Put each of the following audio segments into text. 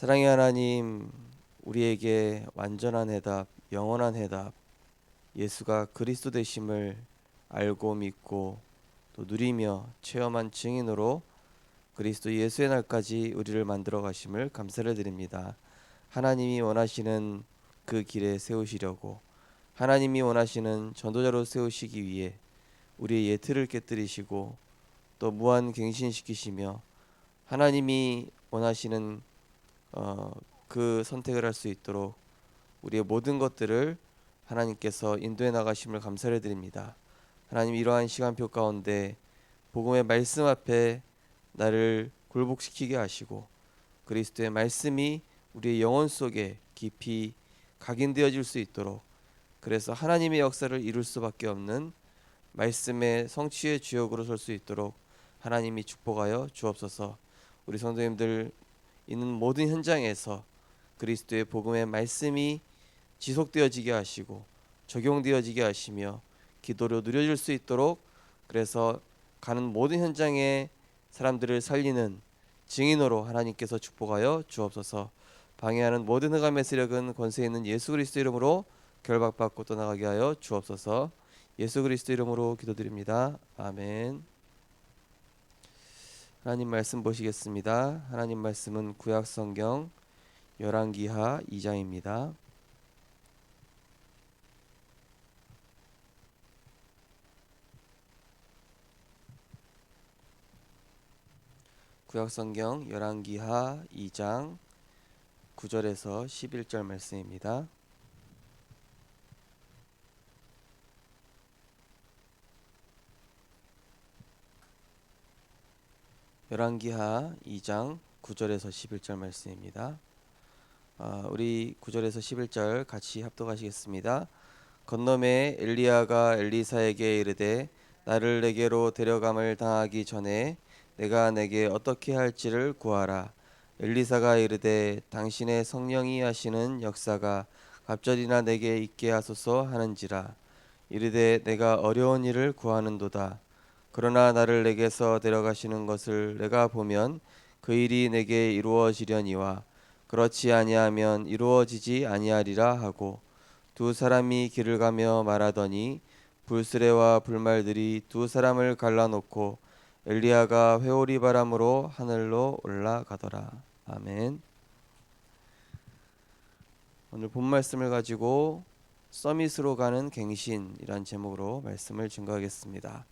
사랑의 하나님, 우리에게 완전한 해답, 영원한 해답, 예수가 그리스도 되심을 알고 믿고 또 누리며 체험한 증인으로 그리스도 예수의 날까지 우리를 만들어 가심을 감사를 드립니다. 하나님이 원하시는 그 길에 세우시려고, 하나님이 원하시는 전도자로 세우시기 위해 우리의 예틀을 깨뜨리시고 또 무한 갱신시키시며, 하나님이 원하시는 어, 그 선택을 할 수 있도록 우리의 모든 것들을 하나님께서 인도해 나가심을 감사를 드립니다. 하나님, 이러한 시간표 가운데 복음의 말씀 앞에 나를 굴복시키게 하시고 그리스도의 말씀이 우리의 영혼 속에 깊이 각인되어질 수 있도록, 그래서 하나님의 역사를 이룰 수밖에 없는 말씀의 성취의 주역으로 설 수 있도록 하나님이 축복하여 주옵소서. 우리 성도님들 있는 모든 현장에서 그리스도의 복음의 말씀이 지속되어지게 하시고 적용되어지게 하시며 기도로 누려질 수 있도록, 그래서 가는 모든 현장에 사람들을 살리는 증인으로 하나님께서 축복하여 주옵소서. 방해하는 모든 흑암의 세력은 권세 있는 예수 그리스도 이름으로 결박받고 떠나가게 하여 주옵소서. 예수 그리스도 이름으로 기도드립니다. 아멘. 하나님 말씀 보시겠습니다. 하나님 말씀은 구약 성경 열왕기하 2장입니다. 구약 성경 열왕기하 2장 9절에서 11절 말씀입니다. 열왕기하 2장 9절에서 11절 말씀입니다. 우리 9절에서 11절 같이 합독하시겠습니다. 건너매 엘리야가 엘리사에게 이르되 나를 내게로 데려감을 당하기 전에 내가 내게 어떻게 할지를 구하라. 엘리사가 이르되 당신의 성령이 하시는 역사가 갑절이나 내게 있게 하소서 하는지라. 이르되 내가 어려운 일을 구하는도다. 그러나 나를 내게서 데려가시는 것을 내가 보면 그 일이 내게 이루어지려니와 그렇지 아니하면 이루어지지 아니하리라 하고, 두 사람이 길을 가며 말하더니 불수레와 불말들이 두 사람을 갈라놓고 엘리야가 회오리 바람으로 하늘로 올라가더라. 아멘. 오늘 본 말씀을 가지고 서밋으로 가는 갱신이란 제목으로 말씀을 증거하겠습니다.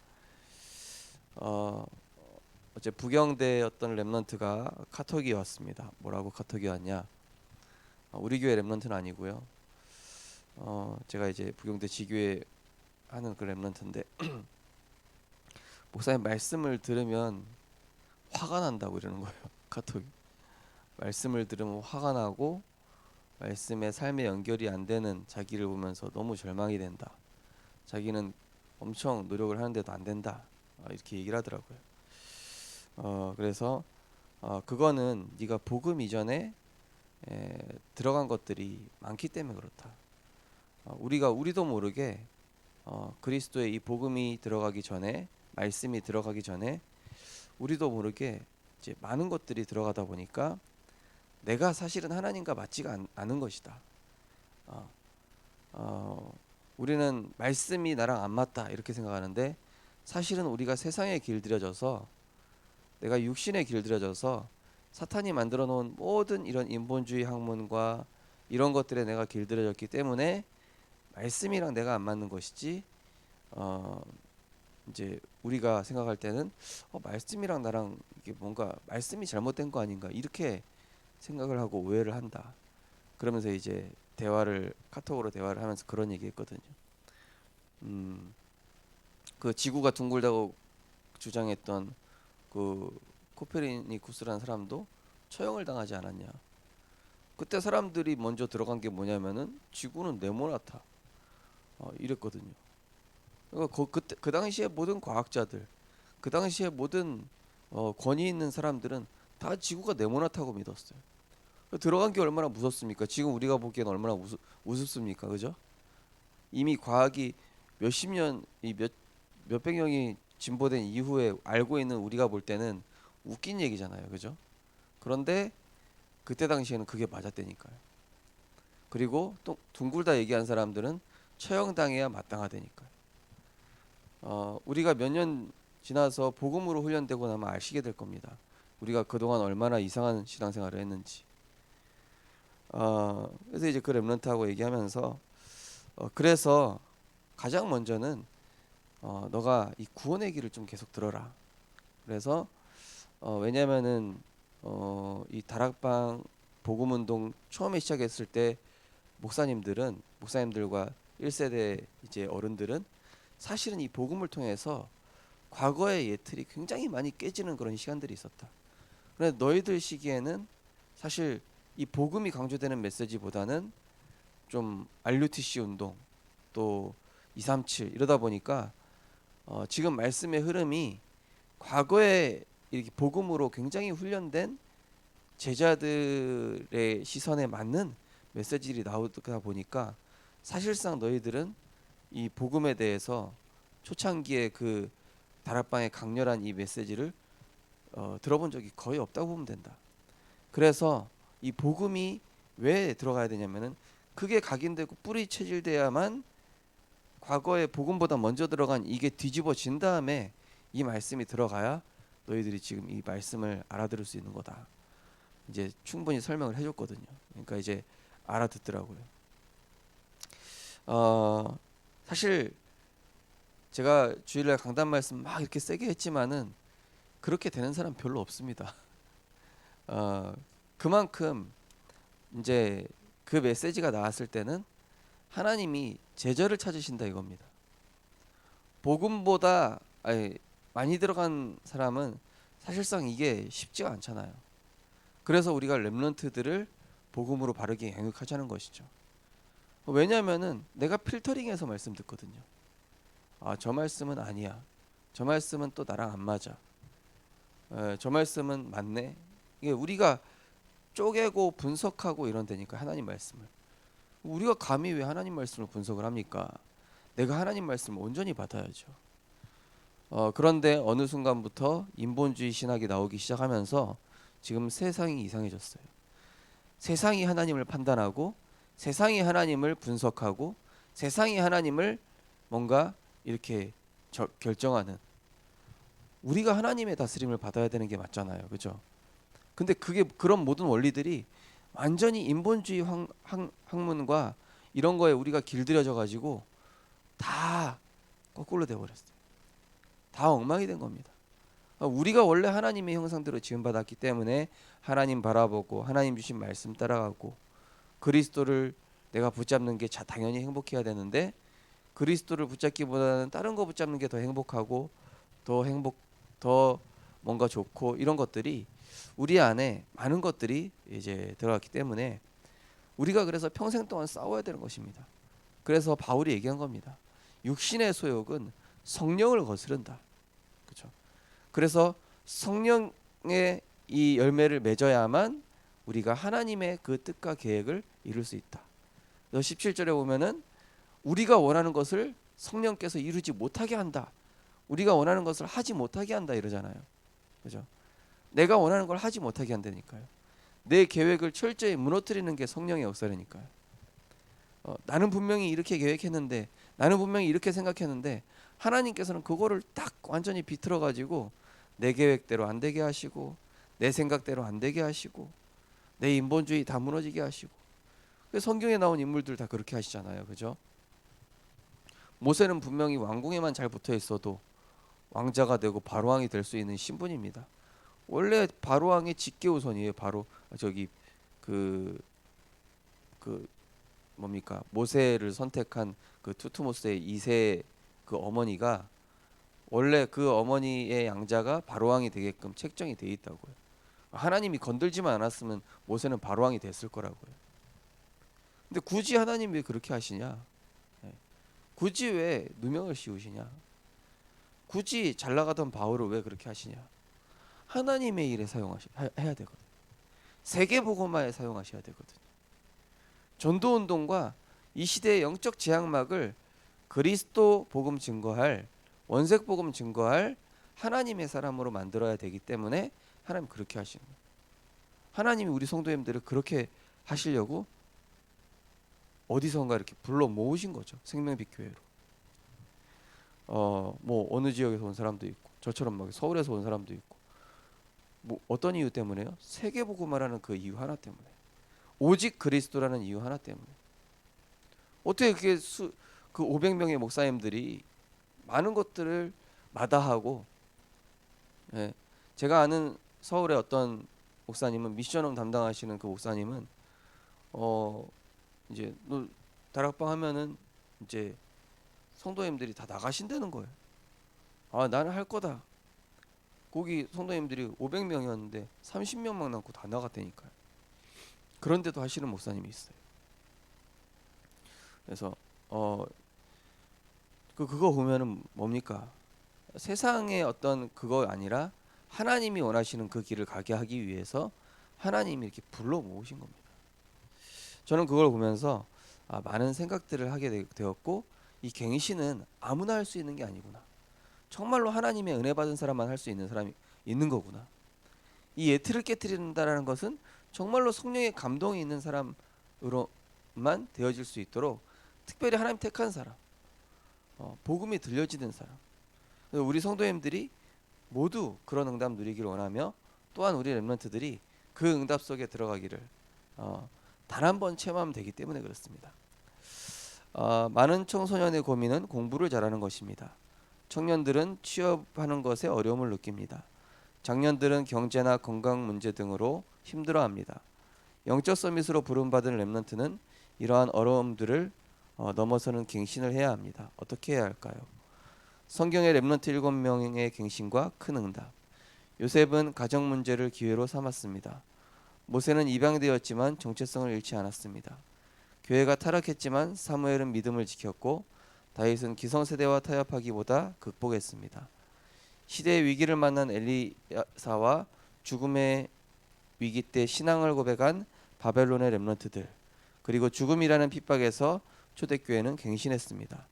어제 부경대 어떤 랩런트가 카톡이 왔습니다. 뭐라고 카톡이 왔냐? 우리 교회 랩런트는 아니고요. 제가 이제 부경대 지교회 하는 그 랩런트인데 목사님 말씀을 들으면 화가 난다고 이러는 거예요. 카톡이. 말씀을 들으면 화가 나고 말씀의 삶에 연결이 안 되는 자기를 보면서 너무 절망이 된다. 자기는 엄청 노력을 하는데도 안 된다. 이렇게 얘기를 하더라고요. 그래서 그거는 네가 복음 이전에 들어간 것들이 많기 때문에 그렇다. 우리도 모르게 그리스도의 이 복음이 들어가기 전에, 말씀이 들어가기 전에 우리도 모르게 이제 많은 것들이 들어가다 보니까 내가 사실은 하나님과 맞지가 않은 것이다. 어, 우리는 말씀이 나랑 안 맞다 이렇게 생각하는데, 사실은 우리가 세상에 길들여져서, 내가 육신에 길들여져서 사탄이 만들어 놓은 모든 이런 인본주의 학문과 이런 것들에 내가 길들여졌기 때문에 말씀이랑 내가 안 맞는 것이지, 어, 이제 우리가 생각할 때는 말씀이랑 나랑 이게 뭔가 말씀이 잘못된 거 아닌가 이렇게 생각을 하고 오해를 한다. 그러면서 이제 카톡으로 대화를 하면서 그런 얘기했거든요. 음, 그 지구가 둥글다고 주장했던 그 코페르니쿠스라는 사람도 처형을 당하지 않았냐. 그때 사람들이 먼저 들어간 게 뭐냐면은 지구는 네모나다. 이랬거든요. 그러니까 그때 그 당시에 모든 과학자들, 그 당시에 모든 권위 있는 사람들은 다 지구가 네모나다고 믿었어요. 들어간 게 얼마나 무섭습니까? 지금 우리가 보기엔 얼마나 우습습니까? 그죠? 이미 과학이 몇십 년, 몇백 년이 진보된 이후에 알고 있는 우리가 볼 때는 웃긴 얘기잖아요. 그죠? 그런데 그때 당시에는 그게 맞았다니까요. 그리고 또 둥글다 얘기한 사람들은 처형당해야 마땅하다니까요. 우리가 몇 년 지나서 복음으로 훈련되고 나면 아시게 될 겁니다. 우리가 그동안 얼마나 이상한 신앙생활을 했는지. 그래서 이제 그 렘넌트하고 얘기하면서 그래서 가장 먼저는 너가 이 구원의 길을 좀 계속 들어라. 그래서 왜냐면은 이 다락방 복음운동 처음에 시작했을 때 목사님들과 1세대 이제 어른들은 사실은 이 복음을 통해서 과거의 예틀이 굉장히 많이 깨지는 그런 시간들이 있었다. 그런데 너희들 시기에는 사실 이 복음이 강조되는 메시지보다는 좀 RUTC 운동 또 237 이러다 보니까 지금 말씀의 흐름이 과거에 이렇게 복음으로 굉장히 훈련된 제자들의 시선에 맞는 메시지들이 나오다 보니까 사실상 너희들은 이 복음에 대해서 초창기에 그 다락방의 강렬한 이 메시지를 들어본 적이 거의 없다고 보면 된다. 그래서 이 복음이 왜 들어가야 되냐면은 그게 각인되고 뿌리 체질돼야만 과거에 복음보다 먼저 들어간 이게 뒤집어진 다음에 이 말씀이 들어가야 너희들이 지금 이 말씀을 알아들을 수 있는 거다. 이제 충분히 설명을 해줬거든요. 그러니까 이제 알아듣더라고요. 사실 제가 주일날 강단 말씀 막 이렇게 세게 했지만은 그렇게 되는 사람 별로 없습니다. 그만큼 이제 그 메시지가 나왔을 때는 하나님이 제자를 찾으신다 이겁니다. 복음보다 많이 들어간 사람은 사실상 이게 쉽지가 않잖아요. 그래서 우리가 렘넌트들을 복음으로 바르게 양육하자는 것이죠. 왜냐하면은 내가 필터링해서 말씀 듣거든요. 저 말씀은 아니야. 저 말씀은 또 나랑 안 맞아. 저 말씀은 맞네. 이게 우리가 쪼개고 분석하고 이런 데니까 하나님 말씀을. 우리가 감히 왜 하나님 말씀을 분석을 합니까? 내가 하나님 말씀을 온전히 받아야죠. 그런데 어느 순간부터 인본주의 신학이 나오기 시작하면서 지금 세상이 이상해졌어요. 세상이 하나님을 판단하고 세상이 하나님을 분석하고 세상이 하나님을 뭔가 이렇게 결정하는, 우리가 하나님의 다스림을 받아야 되는 게 맞잖아요. 그죠? 근데 그게 그런 모든 원리들이 완전히 인본주의 학문과 이런 거에 우리가 길들여져 가지고 다 거꾸로 돼 버렸어요. 다 엉망이 된 겁니다. 우리가 원래 하나님의 형상대로 지음받았기 때문에 하나님 바라보고 하나님 주신 말씀 따라가고 그리스도를 내가 붙잡는 게 당연히 행복해야 되는데 그리스도를 붙잡기보다는 다른 거 붙잡는 게 더 행복하고 더 뭔가 좋고 이런 것들이 우리 안에 많은 것들이 이제 들어갔기 때문에 우리가 그래서 평생 동안 싸워야 되는 것입니다. 그래서 바울이 얘기한 겁니다. 육신의 소욕은 성령을 거스른다. 그렇죠? 그래서 성령의 이 열매를 맺어야만 우리가 하나님의 그 뜻과 계획을 이룰 수 있다. 그래서 17절에 보면은 우리가 원하는 것을 성령께서 이루지 못하게 한다. 우리가 원하는 것을 하지 못하게 한다 이러잖아요. 그죠? 내가 원하는 걸 하지 못하게 한다니까요. 내 계획을 철저히 무너뜨리는 게 성령의 역사라니까요. 나는 분명히 이렇게 계획했는데, 나는 분명히 이렇게 생각했는데 하나님께서는 그거를 딱 완전히 비틀어 가지고 내 계획대로 안 되게 하시고 내 생각대로 안 되게 하시고 내 인본주의 다 무너지게 하시고. 성경에 나온 인물들 다 그렇게 하시잖아요. 그죠? 모세는 분명히 왕궁에만 잘 붙어 있어도 왕자가 되고 바로왕이 될 수 있는 신분입니다. 원래 바로왕의 직계우선이에요. 바로 저기 그 뭡니까? 모세를 선택한 그 투트모스의 2세 그 어머니가 원래 그 어머니의 양자가 바로왕이 되게끔 책정이 돼 있다고요. 하나님이 건들지만 않았으면 모세는 바로왕이 됐을 거라고요. 근데 굳이 하나님이 왜 그렇게 하시냐? 굳이 왜 누명을 씌우시냐? 굳이 잘 나가던 바울을 왜 그렇게 하시냐? 하나님의 일에 해야 되거든. 세계 복음화에 사용하셔야 되거든. 전도 운동과 이 시대의 영적 제약막을 그리스도 복음 증거할, 원색 복음 증거할 하나님의 사람으로 만들어야 되기 때문에 하나님 그렇게 하시는 거예요. 하나님이 우리 성도님들을 그렇게 하시려고 어디선가 이렇게 불러 모으신 거죠. 생명빛 교회로. 뭐 어느 지역에서 온 사람도 있고 저처럼 막 서울에서 온 사람도 있고 뭐 어떤 이유 때문에요? 세계복음화라는 그 이유 하나 때문에. 오직 그리스도라는 이유 하나 때문에. 어떻게 그 500명의 목사님들이 많은 것들을 마다하고, 예, 제가 아는 서울의 어떤 목사님은 미션홈 담당하시는 그 목사님은 이제 다락방 하면은 이제 성도님들이 다 나가신다는 거예요. 아, 나는 할 거다. 거기 성도님들이 500명이었는데 30명만 남고 다 나갔다니까요. 그런데도 하시는 목사님이 있어요. 그래서 그거 보면은 뭡니까? 세상의 어떤 그거 아니라 하나님이 원하시는 그 길을 가게 하기 위해서 하나님이 이렇게 불러 모으신 겁니다. 저는 그걸 보면서 많은 생각들을 하게 되었고, 이 갱신은 아무나 할 수 있는 게 아니구나. 정말로 하나님의 은혜 받은 사람만 할 수 있는 사람이 있는 거구나. 이 예틀을 깨트린다라는 것은 정말로 성령의 감동이 있는 사람으로만 되어질 수 있도록 특별히 하나님 택한 사람, 복음이 들려지는 사람, 우리 성도님들이 모두 그런 응답 누리기를 원하며, 또한 우리 렘넌트들이 그 응답 속에 들어가기를 단 한 번 체험하면 되기 때문에 그렇습니다. 많은 청소년의 고민은 공부를 잘하는 것입니다. 청년들은 취업하는 것에 어려움을 느낍니다. 장년들은 경제나 건강 문제 등으로 힘들어합니다. 영적 서밋으로 부름받은 렘넌트는 이러한 어려움들을 넘어서는 갱신을 해야 합니다. 어떻게 해야 할까요? 성경의 렘넌트 7명의 갱신과 큰 응답. 요셉은 가정 문제를 기회로 삼았습니다. 모세는 입양되었지만 정체성을 잃지 않았습니다. 교회가 타락했지만 사무엘은 믿음을 지켰고 다윗은 기성세대와 타협하기보다 극복했습니다. 시대의 위기를 만난 엘리사와 죽음의 위기 때 신앙을 고백한 바벨론의 렘넌트들, 그리고 죽음이라는 핍박에서 초대교회는 갱신했습니다.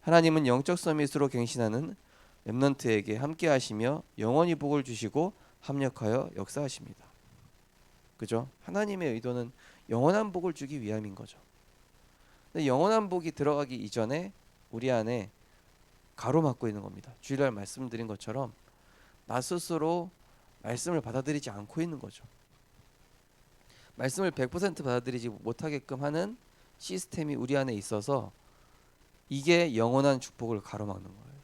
하나님은 영적 서밋으로 갱신하는 렘넌트에게 함께 하시며 영원히 복을 주시고 합력하여 역사하십니다. 그죠? 하나님의 의도는 영원한 복을 주기 위함인 거죠. 근데 영원한 복이 들어가기 이전에 우리 안에 가로막고 있는 겁니다. 주일날 말씀드린 것처럼 나 스스로 말씀을 받아들이지 않고 있는 거죠. 말씀을 100% 받아들이지 못하게끔 하는 시스템이 우리 안에 있어서 이게 영원한 축복을 가로막는 거예요.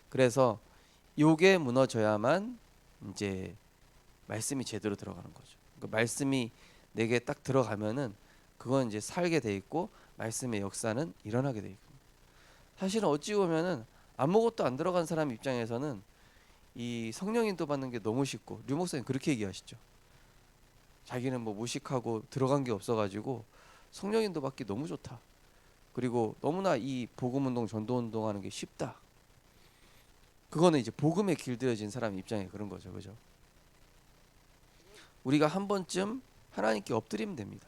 그래서 요게 무너져야만 이제 말씀이 제대로 들어가는 거죠. 그 말씀이 내게 딱 들어가면은 그건 이제 살게 돼 있고 말씀의 역사는 일어나게 돼 있고. 사실은 어찌 보면은 아무것도 안 들어간 사람 입장에서는 이 성령 인도 받는 게 너무 쉽고, 류 목사님 그렇게 얘기하시죠. 자기는 뭐 무식하고 들어간 게 없어가지고 성령 인도 받기 너무 좋다. 그리고 너무나 이 복음 운동, 전도 운동하는 게 쉽다. 그거는 이제 복음에 길들여진 사람 입장에 그런 거죠, 그죠? 우리가 한 번쯤 하나님께 엎드리면 됩니다.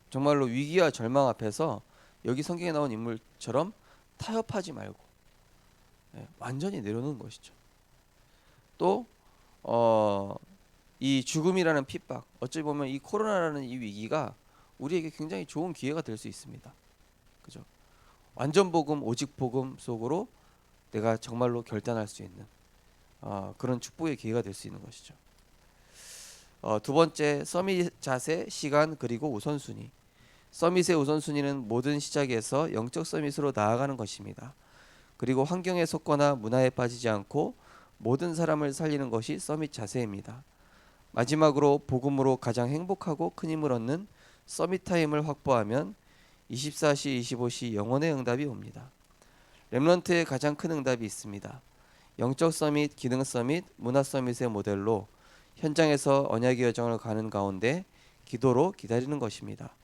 정말로 위기와 절망 앞에서 여기 성경에 나온 인물처럼 타협하지 말고 완전히 내려놓는 것이죠. 또 이 죽음이라는 핍박, 어찌 보면 이 코로나라는 이 위기가 우리에게 굉장히 좋은 기회가 될 수 있습니다. 그죠? 완전 복음, 오직 복음 속으로 내가 정말로 결단할 수 있는 그런 축복의 기회가 될 수 있는 것이죠. 두 번째, 서밋 자세, 시간, 그리고 우선순위. 서밋의 우선순위는 모든 시작에서 영적 서밋으로 나아가는 것입니다. 그리고 환경에 속거나 문화에 빠지지 않고 모든 사람을 살리는 것이 서밋 자세입니다. 마지막으로 복음으로 가장 행복하고 큰 힘을 얻는 서밋 타임을 확보하면 24시 25시 영혼의 응답이 옵니다. 렘넌트의 가장 큰 응답이 있습니다. 영적 서밋, 기능 서밋, 문화 서밋의 모델로 현장에서 언약의 여정을 가는 가운데 기도로 기다리는 것입니다.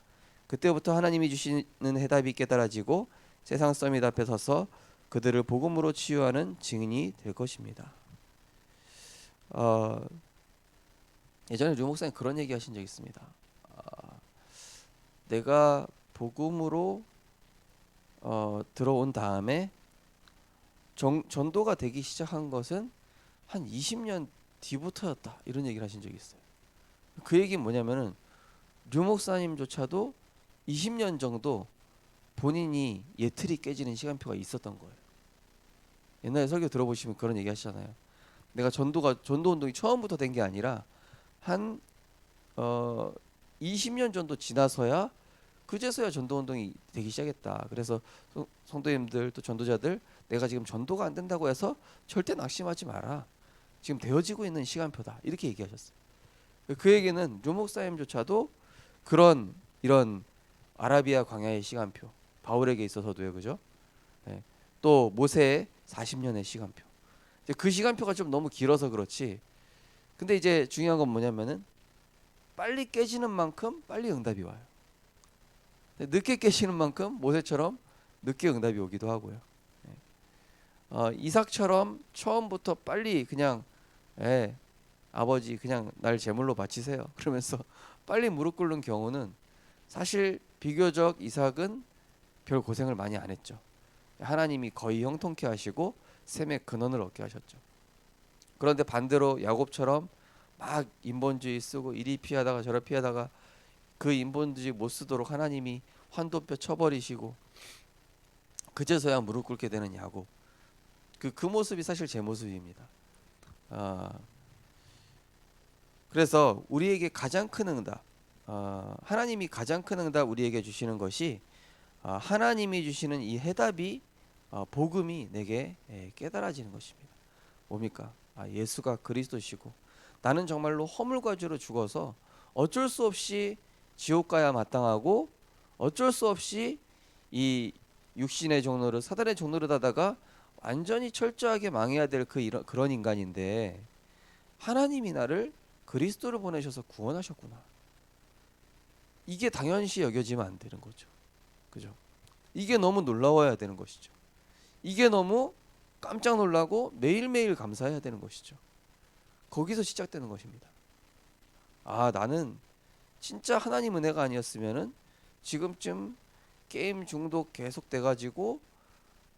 그때부터 하나님이 주시는 해답이 깨달아지고 세상 서밋 앞에 서서 그들을 복음으로 치유하는 증인이 될 것입니다. 예전에 류 목사님 그런 얘기 하신 적 있습니다. 내가 복음으로 들어온 다음에 전도가 되기 시작한 것은 한 20년 뒤부터였다, 이런 얘기를 하신 적이 있어요. 그 얘기는 뭐냐면은 류 목사님조차도 20년 정도 본인이 예틀이 깨지는 시간표가 있었던 거예요. 옛날에 설교 들어보시면 그런 얘기 하시잖아요. 내가 전도 운동이 처음부터 된 게 아니라 한 20년 정도 지나서야 그제서야 전도 운동이 되기 시작했다. 그래서 성도님들 또 전도자들, 내가 지금 전도가 안 된다고 해서 절대 낙심하지 마라. 지금 되어지고 있는 시간표다. 이렇게 얘기하셨어요. 그 얘기는 류 목사님조차도 그런 이런 아라비아 광야의 시간표, 바울에게 있어서도요, 그죠? 네. 또 모세의 40년의 시간표. 이제 그 시간표가 좀 너무 길어서 그렇지. 근데 이제 중요한 건 뭐냐면은 빨리 깨지는 만큼 빨리 응답이 와요. 늦게 깨시는 만큼 모세처럼 늦게 응답이 오기도 하고요. 이삭처럼 처음부터 빨리 그냥 아버지 그냥 날 제물로 바치세요. 그러면서 빨리 무릎 꿇는 경우는 사실 비교적 이삭은 별 고생을 많이 안 했죠. 하나님이 거의 형통케 하시고 셈의 근원을 얻게 하셨죠. 그런데 반대로 야곱처럼 막 인본주의 쓰고 이리 피하다가 저리 피하다가 그 인본주의 못 쓰도록 하나님이 환도뼈 쳐버리시고 그제서야 무릎 꿇게 되는 야곱. 그 모습이 사실 제 모습입니다. 그래서 우리에게 가장 큰 응답, 하나님이 가장 큰 응답 우리에게 주시는 것이 하나님이 주시는 이 해답이 복음이 내게 깨달아지는 것입니다. 뭡니까? 예수가 그리스도시고 나는 정말로 허물과 죄로 죽어서 어쩔 수 없이 지옥 가야 마땅하고 어쩔 수 없이 이 육신의 종로를 사단의 종로를 하다가 완전히 철저하게 망해야 될 그런 인간인데 하나님이 나를 그리스도를 보내셔서 구원하셨구나. 이게 당연시 여겨지면 안 되는 거죠. 그죠? 이게 너무 놀라워야 되는 것이죠. 이게 너무 깜짝 놀라고 매일매일 감사해야 되는 것이죠. 거기서 시작되는 것입니다. 나는 진짜 하나님 은혜가 아니었으면은 지금쯤 게임 중독 계속 돼가지고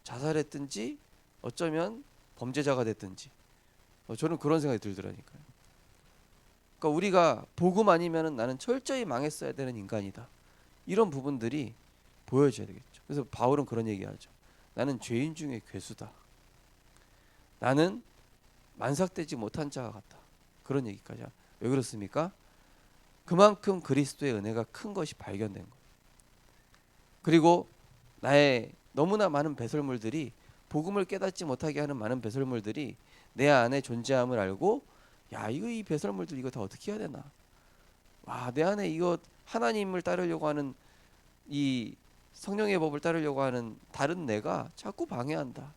자살했든지 어쩌면 범죄자가 됐든지 저는 그런 생각이 들더라니까요. 그러니까 우리가 복음 아니면은 나는 철저히 망했어야 되는 인간이다. 이런 부분들이 보여줘야 되겠죠. 그래서 바울은 그런 얘기하죠. 나는 죄인 중에 괴수다. 나는 만삭되지 못한 자와 같다. 그런 얘기까지. 왜 그렇습니까? 그만큼 그리스도의 은혜가 큰 것이 발견된 거예요. 그리고 나의 너무나 많은 배설물들이 복음을 깨닫지 못하게 하는 많은 배설물들이 내 안에 존재함을 알고 이 배설물들 이거 다 어떻게 해야 되나? 내 안에 이거 하나님을 따르려고 하는 이 성령의 법을 따르려고 하는 다른 내가 자꾸 방해한다.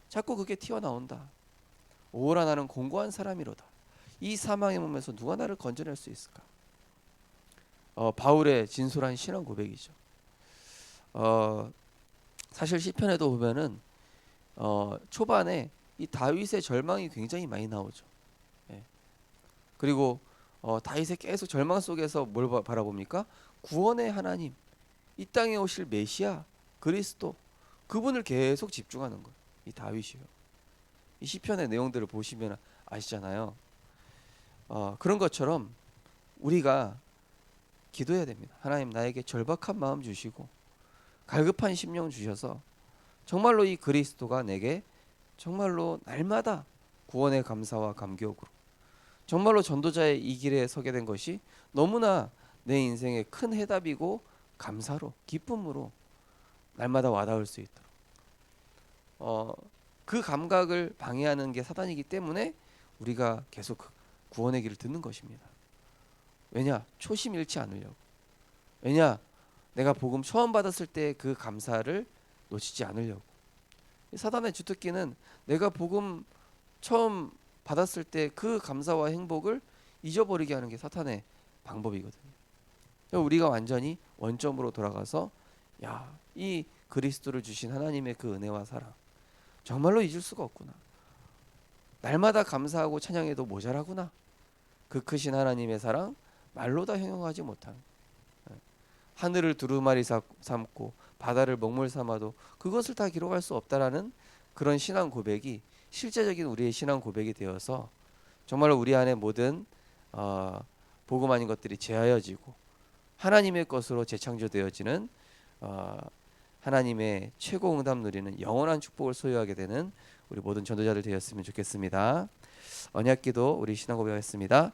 자꾸 그게 튀어나온다. 오라 나는 공고한 사람이로다. 이 사망의 몸에서 누가 나를 건져낼 수 있을까? 바울의 진솔한 신앙 고백이죠. 사실 시편에도 보면은 초반에 이 다윗의 절망이 굉장히 많이 나오죠. 그리고 다윗의 계속 절망 속에서 뭘 바라봅니까? 구원의 하나님, 이 땅에 오실 메시아 그리스도, 그분을 계속 집중하는 거예요. 이 다윗이요. 이 시편의 내용들을 보시면 아시잖아요. 그런 것처럼 우리가 기도해야 됩니다. 하나님, 나에게 절박한 마음 주시고 갈급한 심령 주셔서 정말로 이 그리스도가 내게 정말로 날마다 구원의 감사와 감격으로 정말로 전도자의 이 길에 서게 된 것이 너무나 내 인생의 큰 해답이고 감사로 기쁨으로 날마다 와닿을 수 있도록 그 감각을 방해하는 게 사단이기 때문에 우리가 계속 구원의 길을 듣는 것입니다. 왜냐? 초심 잃지 않으려고. 왜냐? 내가 복음 처음 받았을 때 그 감사를 놓치지 않으려고. 사단의 주특기는 내가 복음 처음 받았을 때 그 감사와 행복을 잊어버리게 하는 게 사탄의 방법이거든요. 우리가 완전히 원점으로 돌아가서 이 그리스도를 주신 하나님의 그 은혜와 사랑 정말로 잊을 수가 없구나. 날마다 감사하고 찬양해도 모자라구나. 그 크신 하나님의 사랑 말로 다 형용하지 못한. 하늘을 두루마리 삼고 바다를 먹물 삼아도 그것을 다 기록할 수 없다라는 그런 신앙 고백이 실제적인 우리의 신앙 고백이 되어서 정말 우리 안에 모든 복음 아닌 것들이 제하여지고 하나님의 것으로 재창조되어지는 하나님의 최고 응답 누리는 영원한 축복을 소유하게 되는 우리 모든 전도자들 되었으면 좋겠습니다. 언약기도 우리 신앙고백하겠습니다.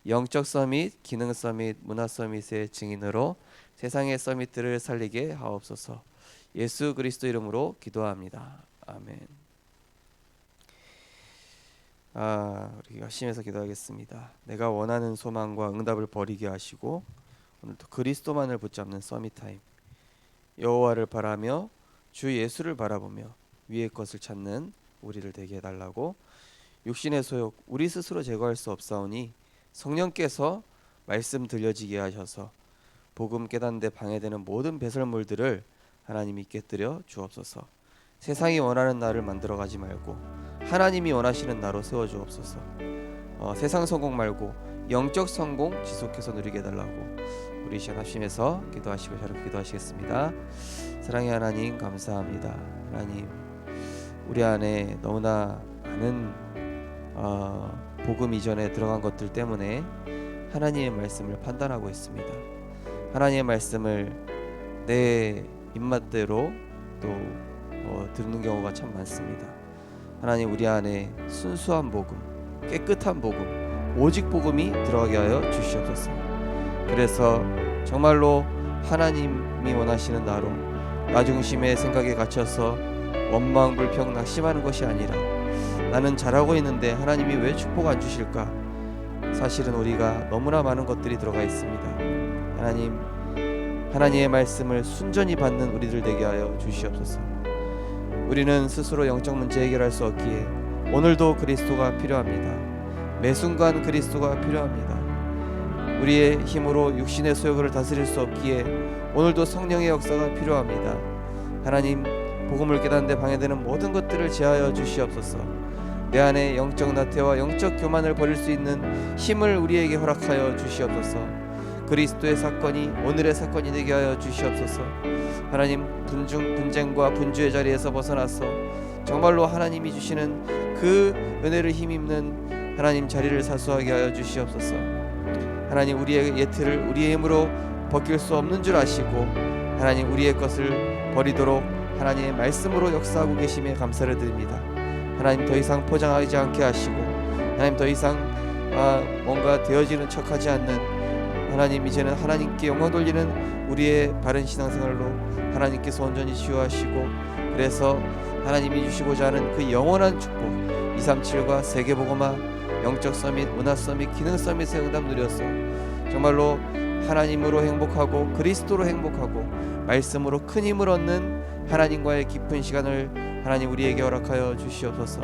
영적 서밋, 기능 서밋, 문화 서밋의 증인으로 세상의 서밋들을 살리게 하옵소서. 예수 그리스도 이름으로 기도합니다. 아멘. 우리 열심히해서 기도하겠습니다. 내가 원하는 소망과 응답을 버리게 하시고 오늘도 그리스도만을 붙잡는 서밋 타임. 여호와를 바라며 주 예수를 바라보며 위의 것을 찾는 우리를 되게 해달라고. 육신의 소욕 우리 스스로 제거할 수 없사오니 성령께서 말씀 들려지게 하셔서 복음 깨닫는 데 방해되는 모든 배설물들을 하나님이 깨뜨려 주옵소서. 세상이 원하는 나를 만들어가지 말고 하나님이 원하시는 나로 세워주옵소서. 세상 성공 말고 영적 성공 지속해서 누리게 해달라고 우리 시간 합심해서 기도하시고 저렇게 기도하시겠습니다. 사랑의 하나님 감사합니다. 하나님 우리 안에 너무나 많은 복음 이전에 들어간 것들 때문에 하나님의 말씀을 판단하고 있습니다. 하나님의 말씀을 내 입맛대로 또 듣는 경우가 참 많습니다. 하나님 우리 안에 순수한 복음, 깨끗한 복음, 오직 복음이 들어가게 하여 주시옵소서. 그래서 정말로 하나님이 원하시는 나로 나 중심의 생각에 갇혀서 원망, 불평, 낙심하는 것이 아니라 나는 잘하고 있는데 하나님이 왜 축복 안 주실까? 사실은 우리가 너무나 많은 것들이 들어가 있습니다. 하나님의 말씀을 순전히 받는 우리들 되게 하여 주시옵소서. 우리는 스스로 영적 문제 해결할 수 없기에 오늘도 그리스도가 필요합니다. 매 순간 그리스도가 필요합니다. 우리의 힘으로 육신의 소욕을 다스릴 수 없기에 오늘도 성령의 역사가 필요합니다. 하나님 복음을 깨닫는 데 방해되는 모든 것들을 제하여 주시옵소서. 내 안에 영적 나태와 영적 교만을 버릴 수 있는 힘을 우리에게 허락하여 주시옵소서. 그리스도의 사건이 오늘의 사건이 되게 하여 주시옵소서. 하나님 분쟁과 분주의 자리에서 벗어나서 정말로 하나님이 주시는 그 은혜를 힘입는 하나님 자리를 사수하게 하여 주시옵소서. 하나님 우리의 예틀을 우리의 힘으로 벗길 수 없는 줄 아시고 하나님 우리의 것을 버리도록 하나님의 말씀으로 역사하고 계심에 감사를 드립니다. 하나님 더 이상 포장하지 않게 하시고 하나님 더 이상 뭔가 되어지는 척하지 않는 하나님 이제는 하나님께 영광 돌리는 우리의 바른 신앙생활로 하나님께서 온전히 치유하시고 그래서 하나님이 주시고자 하는 그 영원한 축복 237과 세계복음화 영적 서밋, 문화 서밋, 기능 서밋의 응답 누려서 정말로 하나님으로 행복하고 그리스도로 행복하고 말씀으로 큰 힘을 얻는 하나님과의 깊은 시간을 하나님 우리에게 허락하여 주시옵소서.